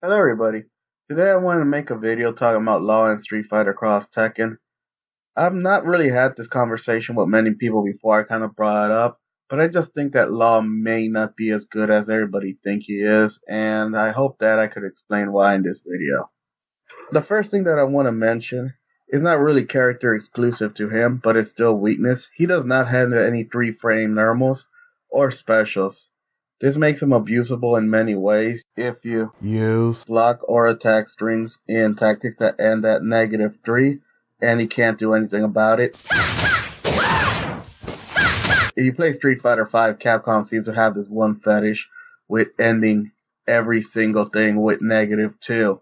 Hello everybody. Today I wanted to make a video talking about Law and Street Fighter Cross Tekken. I've not really had this conversation with many people before I kind of brought it up, but I just think that Law may not be as good as everybody think he is, and I hope that I could explain why in this video. The first thing that I want to mention is not really character exclusive to him, but it's still weakness. He does not have any 3-frame normals or specials. This makes him abusable in many ways if you use block or attack strings in tactics that end at -3 and he can't do anything about it. If you play Street Fighter V, Capcom seems to have this one fetish with ending every single thing with -2.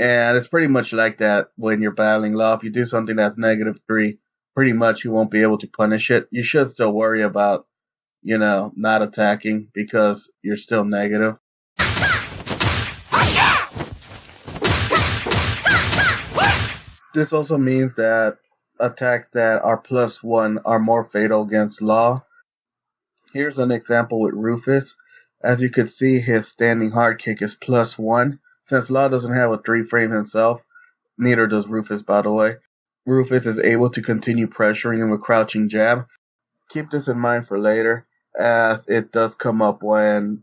And it's pretty much like that when you're battling Law. If you do something that's -3, pretty much you won't be able to punish it. You should still worry about not attacking because you're still negative. This also means that attacks that are +1 are more fatal against Law. Here's an example with Rufus. As you could see, his standing hard kick is +1. Since Law doesn't have a 3-frame himself, neither does Rufus, by the way, Rufus is able to continue pressuring him with crouching jab. Keep this in mind for later, as it does come up when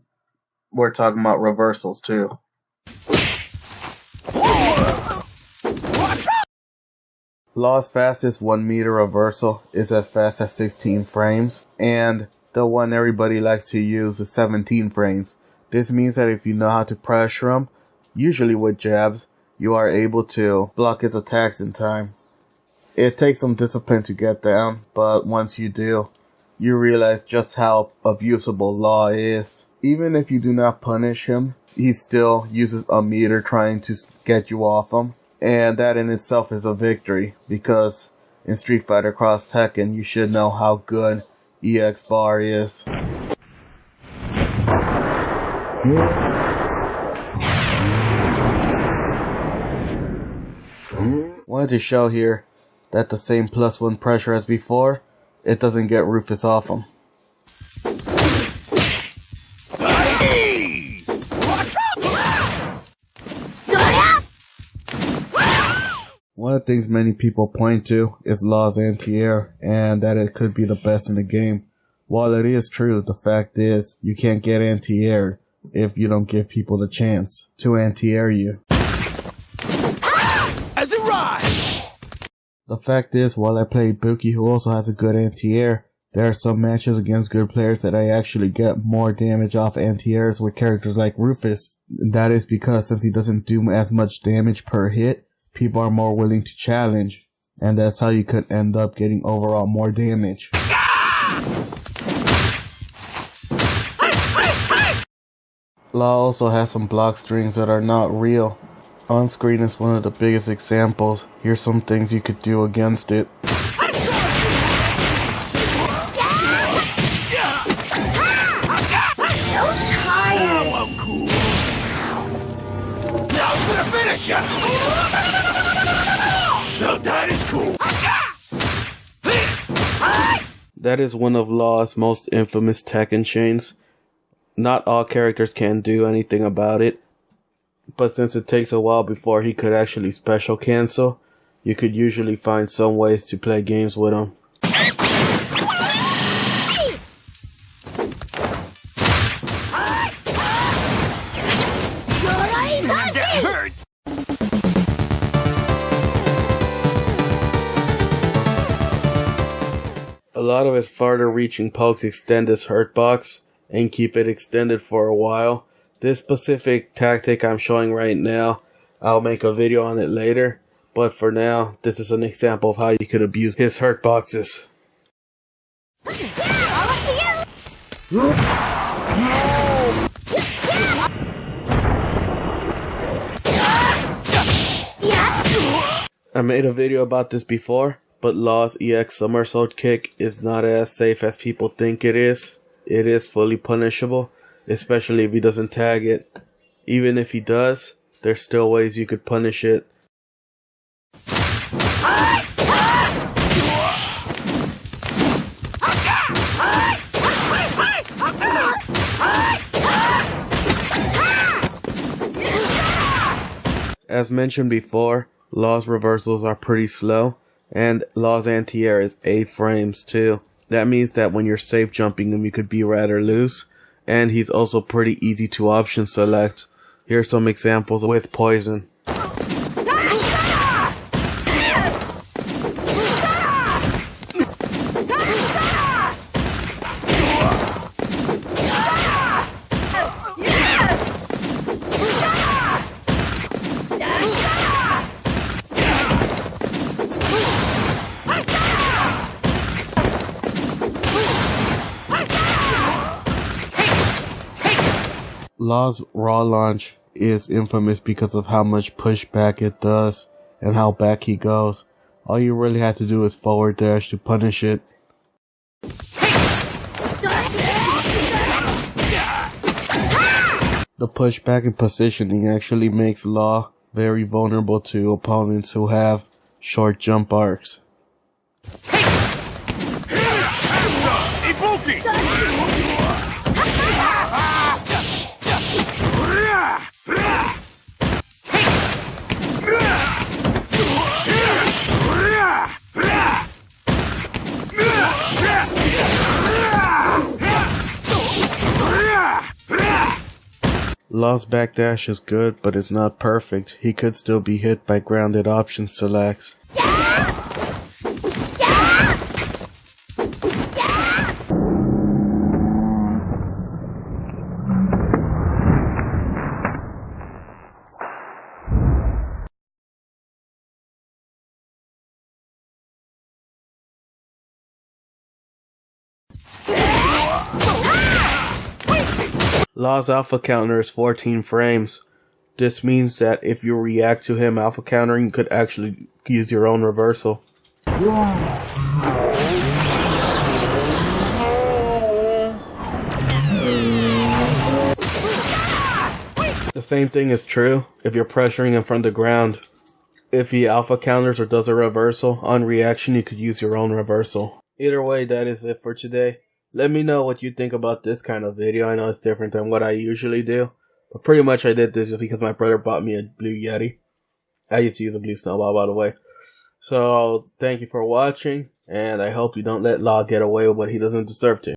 we're talking about reversals too. Law's fastest 1 meter reversal is as fast as 16 frames, and the one everybody likes to use is 17 frames. This means that if you know how to pressure him, usually with jabs, you are able to block his attacks in time. It takes some discipline to get down, but once you do, you realize just how abusable Law is. Even if you do not punish him, he still uses a meter trying to get you off him. And that in itself is a victory, because in Street Fighter Cross Tekken, you should know how good EX Bar is. Wanted to show here that the same +1 pressure as before, it doesn't get Rufus off him. One of the things many people point to is Law's anti-air, and that it could be the best in the game. While it is true, the fact is, you can't get anti-air if you don't give people the chance to anti-air you. As it rise! The fact is, while I play Buki, who also has a good anti-air, there are some matches against good players that I actually get more damage off anti-airs with characters like Rufus. That is because since he doesn't do as much damage per hit, people are more willing to challenge, and that's how you could end up getting overall more damage. Law also has some block strings that are not real. On screen is one of the biggest examples. Here's some things you could do against it. I'm so tired! Oh, I'm cool. Now I'm gonna finish ya! Now that is cool! That is one of Law's most infamous Tekken chains. Not all characters can do anything about it, but since it takes a while before he could actually special cancel, you could usually find some ways to play games with him. Get hurt! A lot of his farther reaching pokes extend his hurt box and keep it extended for a while. This specific tactic I'm showing right now, I'll make a video on it later, but for now, this is an example of how you could abuse his hurt boxes. I made a video about this before, but Law's EX somersault kick is not as safe as people think it is. It is fully punishable, especially if he doesn't tag it. Even if he does, there's still ways you could punish it. As mentioned before, Law's reversals are pretty slow, and Law's anti-air is 8 frames too. That means that when you're safe jumping him, you could be rather loose, and he's also pretty easy to option select. Here's some examples with poison. Law's raw launch is infamous because of how much pushback it does and how back he goes. All you really have to do is forward dash to punish it. The pushback and positioning actually makes Law very vulnerable to opponents who have short jump arcs. Law's backdash is good, but it's not perfect. He could still be hit by grounded option selects. Law's alpha counter is 14 frames. This means that if you react to him alpha countering, you could actually use your own reversal. The same thing is true if you're pressuring him from the ground. If he alpha counters or does a reversal, on reaction you could use your own reversal. Either way, that is it for today. Let me know what you think about this kind of video. I know it's different than what I usually do, but pretty much I did this just because my brother bought me a blue Yeti. I used to use a blue snowball, by the way. So, thank you for watching, and I hope you don't let Law get away with what he doesn't deserve to.